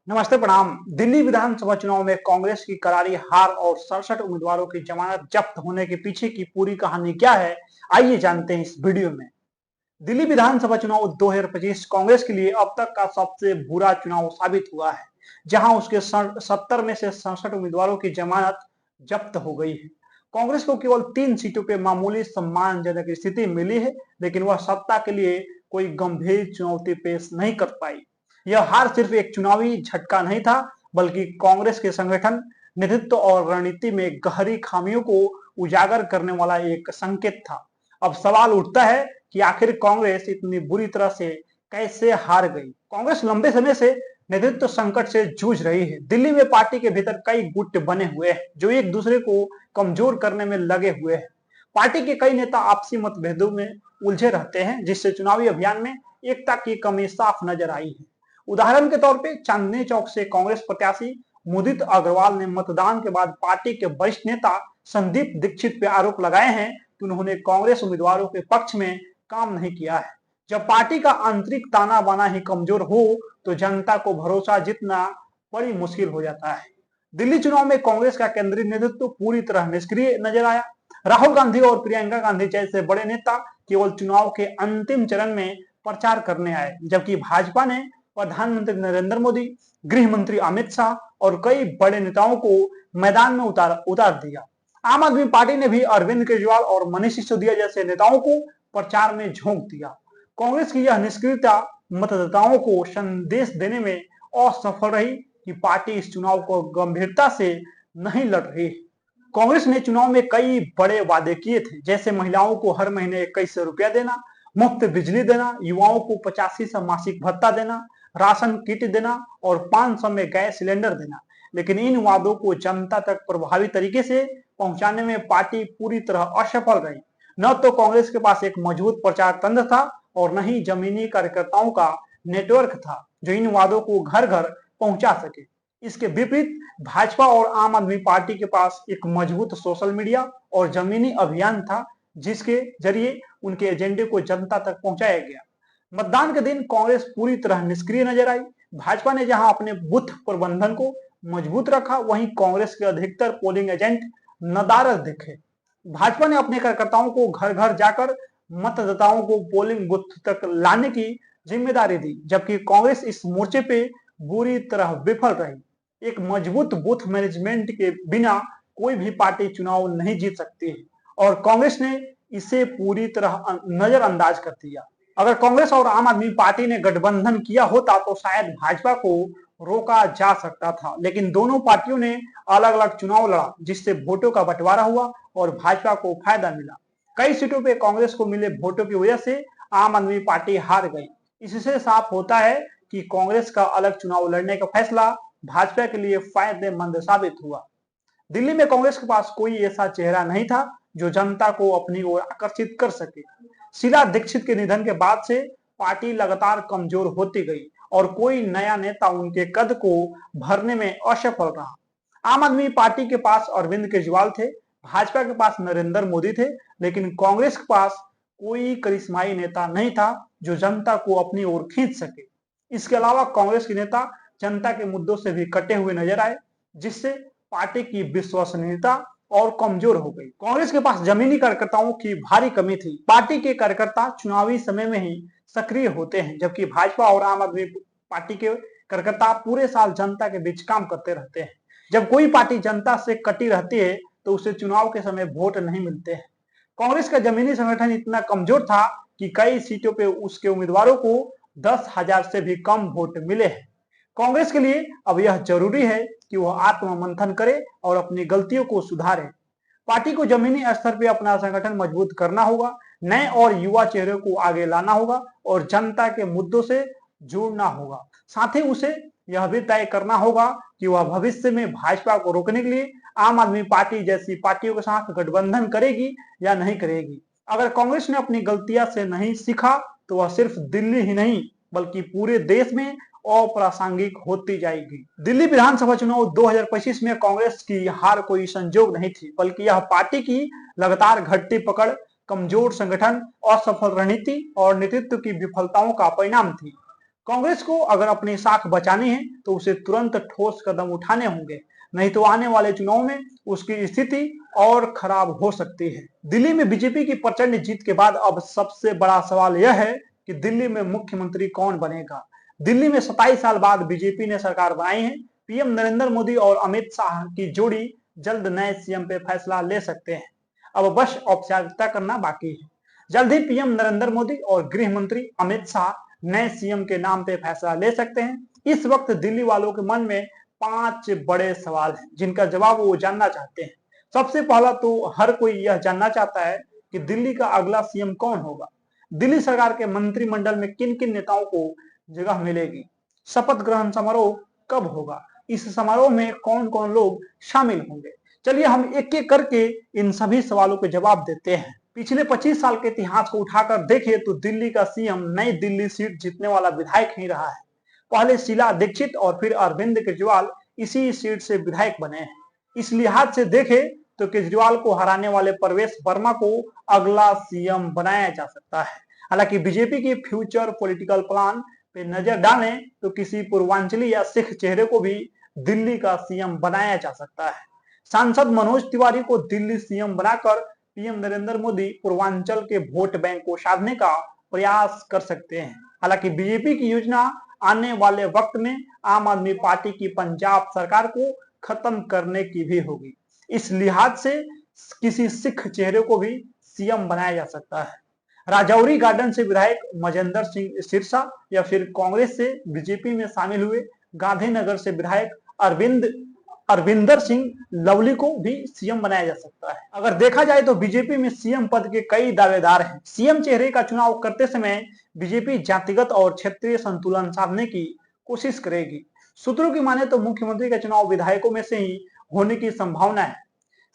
नमस्ते प्रणाम। दिल्ली विधानसभा चुनाव में कांग्रेस की करारी हार और 67 उम्मीदवारों की जमानत जब्त होने के पीछे की पूरी कहानी क्या है, आइए जानते हैं इस वीडियो में। दिल्ली विधानसभा चुनाव 2025 कांग्रेस के लिए अब तक का सबसे बुरा चुनाव साबित हुआ है, जहां उसके 70 में से 67 उम्मीदवारों की जमानत जब्त हो गई है। कांग्रेस को केवल 3 सीटों पर मामूली सम्मानजनक स्थिति मिली है, लेकिन वह सत्ता के लिए कोई गंभीर चुनौती पेश नहीं कर पाई। यह हार सिर्फ एक चुनावी झटका नहीं था, बल्कि कांग्रेस के संगठन, नेतृत्व और रणनीति में गहरी खामियों को उजागर करने वाला एक संकेत था। अब सवाल उठता है कि आखिर कांग्रेस इतनी बुरी तरह से कैसे हार गई। कांग्रेस लंबे समय से नेतृत्व संकट से जूझ रही है। दिल्ली में पार्टी के भीतर कई गुट बने हुए हैं जो एक दूसरे को कमजोर करने में लगे हुए हैं। पार्टी के कई नेता आपसी मतभेदों में उलझे रहते हैं, जिससे चुनावी अभियान में एकता की कमी साफ नजर आई है। उदाहरण के तौर पे चांदनी चौक से कांग्रेस प्रत्याशी मुदित अग्रवाल ने मतदान के बाद पार्टी के वरिष्ठ नेता संदीप दीक्षित पे आरोप लगाए हैं कि उन्होंने कांग्रेस उम्मीदवारों के पक्ष में काम नहीं किया है। जब पार्टी का आंतरिक ताना बाना ही कमजोर हो तो जनता को भरोसा जीतना बड़ी मुश्किल हो जाता है। दिल्ली चुनाव में कांग्रेस का केंद्रीय नेतृत्व पूरी तरह निष्क्रिय नजर आया। राहुल गांधी और प्रियंका गांधी जैसे बड़े नेता केवल चुनाव के अंतिम चरण में प्रचार करने आए, जबकि भाजपा ने प्रधानमंत्री नरेंद्र मोदी, गृह मंत्री अमित शाह और कई बड़े नेताओं को मैदान में उतार दिया। आम आदमी पार्टी ने भी अरविंद केजरीवाल और मनीष सिसोदिया जैसे नेताओं को प्रचार में झोंक दिया। कांग्रेस की यह निष्क्रियता मतदाताओं को संदेश देने में असफल रही कि पार्टी इस चुनाव को गंभीरता से नहीं लड़ रही है। कांग्रेस ने चुनाव में कई बड़े वादे किए थे, जैसे महिलाओं को हर महीने 2100 रुपया देना, मुफ्त बिजली देना, युवाओं को 85 मासिक भत्ता देना, राशन किट देना और 500 में गैस सिलेंडर देना। लेकिन इन वादों को जनता तक प्रभावी तरीके से पहुंचाने में पार्टी पूरी तरह असफल रही। न तो कांग्रेस के पास एक मजबूत प्रचार तंत्र था और न ही जमीनी कार्यकर्ताओं का नेटवर्क था जो इन वादों को घर घर पहुंचा सके। इसके विपरीत भाजपा और आम आदमी पार्टी के पास एक मजबूत सोशल मीडिया और जमीनी अभियान था, जिसके जरिए उनके एजेंडे को जनता तक पहुंचाया गया। मतदान के दिन कांग्रेस पूरी तरह निष्क्रिय नजर आई। भाजपा ने जहां अपने बूथ प्रबंधन को मजबूत रखा, वहीं कांग्रेस के अधिकतर पोलिंग एजेंट नदारद दिखे। भाजपा ने अपने कार्यकर्ताओं को घर घर जाकर मतदाताओं को पोलिंग बूथ तक लाने की जिम्मेदारी दी, जबकि कांग्रेस इस मोर्चे पे बुरी तरह विफल रही। एक मजबूत बूथ मैनेजमेंट के बिना कोई भी पार्टी चुनाव नहीं जीत सकती है और कांग्रेस ने इसे पूरी तरह नजरअंदाज कर दिया। अगर कांग्रेस और आम आदमी पार्टी ने गठबंधन किया होता तो शायद भाजपा को रोका जा सकता था, लेकिन दोनों पार्टियों ने अलग अलग चुनाव लड़ा, जिससे वोटों का बंटवारा हुआ और भाजपा को फायदा मिला। कई सीटों पे कांग्रेस को मिले वोटों की वजह से आम आदमी पार्टी हार गई। इससे साफ होता है कि कांग्रेस का अलग चुनाव लड़ने का फैसला भाजपा के लिए फायदेमंद साबित हुआ। दिल्ली में कांग्रेस के पास कोई ऐसा चेहरा नहीं था जो जनता को अपनी ओर आकर्षित कर सके। शीला दीक्षित के निधन के बाद से पार्टी लगातार कमजोर होती गई और कोई नया नेता उनके कद को भरने में असफल रहा। आम आदमी पार्टी के पास अरविंद केजरीवाल थे, भाजपा के पास नरेंद्र मोदी थे, लेकिन कांग्रेस के पास कोई करिश्माई नेता नहीं था जो जनता को अपनी ओर खींच सके। इसके अलावा कांग्रेस के नेता जनता के मुद्दों से भी कटे हुए नजर आए, जिससे पार्टी की विश्वसनीयता और कमजोर हो गई। कांग्रेस के पास जमीनी कार्यकर्ताओं की भारी कमी थी। पार्टी के कार्यकर्ता चुनावी समय में ही सक्रिय होते हैं, जबकि भाजपा और आम आदमी पार्टी के कार्यकर्ता पूरे साल जनता के बीच काम करते रहते हैं। जब कोई पार्टी जनता से कटी रहती है तो उसे चुनाव के समय वोट नहीं मिलते हैं। कांग्रेस का जमीनी संगठन इतना कमजोर था कि कई सीटों पे उसके उम्मीदवारों को 10,000 से भी कम वोट मिले हैं। कांग्रेस के लिए अब यह जरूरी है कि वह आत्ममंथन करे और अपनी गलतियों को सुधारे। पार्टी को जमीनी स्तर पर अपना संगठन मजबूत करना होगा, नए और युवा चेहरे को आगे लाना होगा और जनता के मुद्दों से जुड़ना होगा। साथ ही उसे यह भी तय करना होगा कि वह भविष्य में भाजपा को रोकने के लिए आम आदमी पार्टी जैसी पार्टियों के साथ गठबंधन करेगी या नहीं करेगी। अगर कांग्रेस ने अपनी गलतियां से नहीं सीखा तो वह सिर्फ दिल्ली ही नहीं बल्कि पूरे देश में अप्रासंगिक होती जाएगी। दिल्ली विधानसभा चुनाव 2025 में कांग्रेस की हार कोई संजोग नहीं थी, बल्कि यह पार्टी की लगातार घटती पकड़, कमजोर संगठन, असफल रणनीति और नेतृत्व की विफलताओं का परिणाम थी। कांग्रेस को अगर अपनी साख बचानी है तो उसे तुरंत ठोस कदम उठाने होंगे, नहीं तो आने वाले चुनाव में उसकी स्थिति और खराब हो सकती है। दिल्ली में बीजेपी की प्रचंड जीत के बाद अब सबसे बड़ा सवाल यह है कि दिल्ली में मुख्यमंत्री कौन बनेगा। दिल्ली में 27 साल बाद बीजेपी ने सरकार बनाई है। पीएम नरेंद्र मोदी और अमित शाह की जोड़ी जल्द नए सीएम पे फैसला ले सकते हैं। अब बस औपचारिकता करना बाकी है। जल्द ही पीएम नरेंद्र मोदी और गृह मंत्री अमित शाह नए सीएम के नाम पे फैसला ले सकते हैं। इस वक्त दिल्ली वालों के मन में 5 बड़े सवाल हैं जिनका जवाब वो जानना चाहते हैं। सबसे पहला तो हर कोई यह जानना चाहता है कि दिल्ली का अगला सीएम कौन होगा। दिल्ली सरकार के मंत्रिमंडल में किन किन नेताओं को जगह मिलेगी, शपथ ग्रहण समारोह कब होगा, इस समारोह में कौन कौन लोग शामिल होंगे। चलिए हम एक एक करके इन सभी सवालों के जवाब देते हैं। पिछले 25 साल के इतिहास को उठाकर देखें तो दिल्ली का सीएम नई दिल्ली सीट जीतने वाला विधायक ही रहा है। पहले शीला दीक्षित और फिर अरविंद केजरीवाल इसी सीट से विधायक बने हैं। इस लिहाज से देखें तो केजरीवाल को हराने वाले प्रवेश वर्मा को अगला सीएम बनाया जा सकता है। हालांकि बीजेपी की फ्यूचर पॉलिटिकल प्लान पे नजर डालें तो किसी पूर्वांचली या सिख चेहरे को भी दिल्ली का सीएम बनाया जा सकता है। सांसद मनोज तिवारी को दिल्ली सीएम बनाकर पीएम नरेंद्र मोदी पूर्वांचल के वोट बैंक को साधने का प्रयास कर सकते हैं। हालांकि बीजेपी की योजना आने वाले वक्त में आम आदमी पार्टी की पंजाब सरकार को खत्म करने की भी होगी। इस लिहाज से किसी सिख चेहरे को भी सीएम बनाया जा सकता है। राजौरी गार्डन से विधायक मजेंद्र सिंह सिरसा या फिर कांग्रेस से बीजेपी में शामिल हुए गांधीनगर से विधायक अरविंदर सिंह लवली को भी सीएम बनाया जा सकता है। अगर देखा जाए तो बीजेपी में सीएम पद के कई दावेदार हैं। सीएम चेहरे का चुनाव करते समय बीजेपी जातिगत और क्षेत्रीय संतुलन साधने की कोशिश करेगी। सूत्रों की माने तो मुख्यमंत्री का चुनाव विधायकों में से ही होने की संभावना है।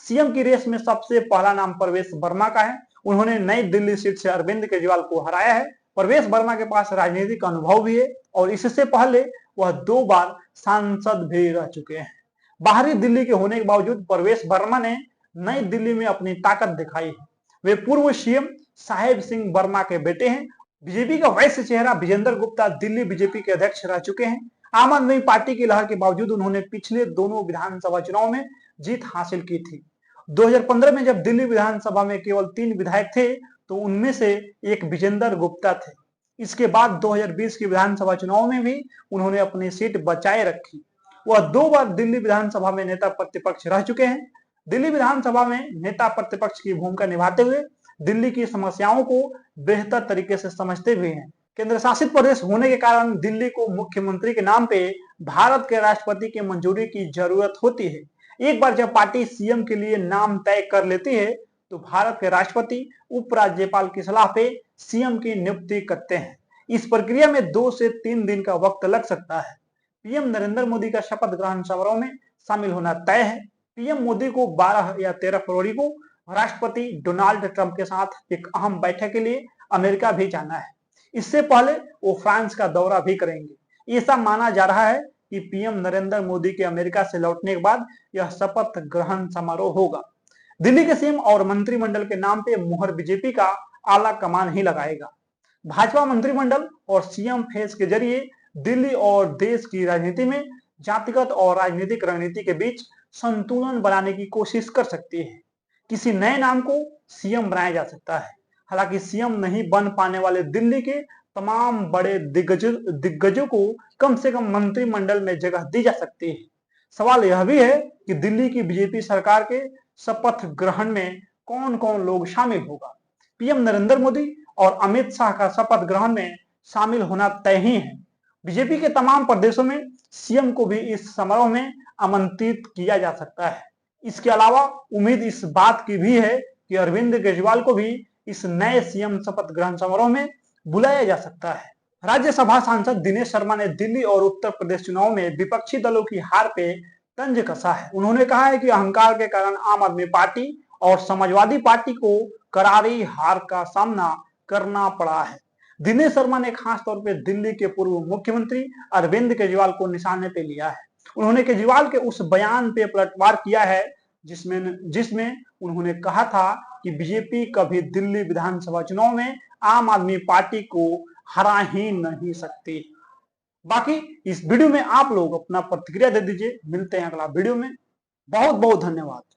सीएम की रेस में सबसे पहला नाम प्रवेश वर्मा का है। उन्होंने नई दिल्ली सीट से अरविंद केजरीवाल को हराया है। प्रवेश वर्मा के पास राजनीतिक अनुभव भी है और इससे पहले वह 2 बार सांसद भी रह चुके हैं। बाहरी दिल्ली के होने के बावजूद प्रवेश वर्मा ने नई दिल्ली में अपनी ताकत दिखाई है। वे पूर्व सीएम साहेब सिंह वर्मा के बेटे हैं। बीजेपी का वैश्य चेहरा विजेंद्र गुप्ता दिल्ली बीजेपी के अध्यक्ष रह चुके हैं। आम आदमी पार्टी की लहर के बावजूद उन्होंने पिछले दोनों विधानसभा चुनाव में जीत हासिल की थी। 2015 में जब दिल्ली विधानसभा में केवल 3 विधायक थे तो उनमें से एक विजेंद्र गुप्ता थे। इसके बाद 2020 के विधानसभा चुनाव में भी उन्होंने अपनी सीट बचाए रखी। वह 2 बार दिल्ली विधानसभा में नेता प्रतिपक्ष रह चुके हैं। दिल्ली विधानसभा में नेता प्रतिपक्ष की भूमिका निभाते हुए दिल्ली की समस्याओं को बेहतर तरीके से समझते हुए हैं। केंद्र शासित प्रदेश होने के कारण दिल्ली को मुख्यमंत्री के नाम पे भारत के राष्ट्रपति की मंजूरी की जरूरत होती है। एक बार जब पार्टी सीएम के लिए नाम तय कर लेती है तो भारत के राष्ट्रपति उपराज्यपाल की सलाह पे सीएम की नियुक्ति करते हैं। इस प्रक्रिया में 2 से 3 दिन का वक्त लग सकता है। पीएम नरेंद्र मोदी का शपथ ग्रहण समारोह में शामिल होना तय है। पीएम मोदी को 12 या 13 फरवरी को राष्ट्रपति डोनाल्ड ट्रंप के साथ एक अहम बैठक के लिए अमेरिका भी जाना है। इससे पहले वो फ्रांस का दौरा भी करेंगे। ऐसा माना जा रहा है कि पीएम नरेंद्र मोदी के अमेरिका से लौटने के बाद यह शपथ ग्रहण समारोह होगा। दिल्ली के सीएम और मंत्रिमंडल के नाम पे मुहर बीजेपी का आला कमान ही लगाएगा। भाजपा मंत्रिमंडल और सीएम फेस के जरिए दिल्ली और देश की राजनीति में जातिगत और राजनीतिक रणनीति के बीच संतुलन बनाने की कोशिश कर सकती है। किसी नए नाम को सीएम बनाया जा सकता है। हालांकि सीएम नहीं बन पाने वाले दिल्ली के तमाम बड़े दिग्गजों को कम से कम मंत्रिमंडल में जगह दी जा सकती है। सवाल यह भी है कि दिल्ली की बीजेपी सरकार के शपथ ग्रहण में कौन कौन लोग शामिल होगा। पीएम नरेंद्र मोदी और अमित शाह का शपथ ग्रहण में शामिल होना तय ही है। बीजेपी के तमाम प्रदेशों में सीएम को भी इस समारोह में आमंत्रित किया जा सकता है। इसके अलावा उम्मीद इस बात की भी है कि अरविंद केजरीवाल को भी इस नए सीएम शपथ ग्रहण समारोह में बुलाया जा सकता है। राज्यसभा सांसद दिनेश शर्मा ने दिल्ली और उत्तर प्रदेश चुनाव में विपक्षी दलों की हार पे तंज कसा है। उन्होंने कहा है कि अहंकार के कारण आम आदमी पार्टी और समाजवादी पार्टी को करारी हार का सामना करना पड़ा है। दिनेश शर्मा ने खास तौर पे दिल्ली के पूर्व मुख्यमंत्री अरविंद केजरीवाल को निशाने पे लिया है। उन्होंने केजरीवाल के उस बयान पे पलटवार किया है जिसमें उन्होंने कहा था कि बीजेपी कभी दिल्ली विधानसभा चुनाव में आम आदमी पार्टी को हरा ही नहीं सकती। बाकी इस वीडियो में आप लोग अपना प्रतिक्रिया दे दीजिए। मिलते हैं अगला वीडियो में। बहुत बहुत धन्यवाद।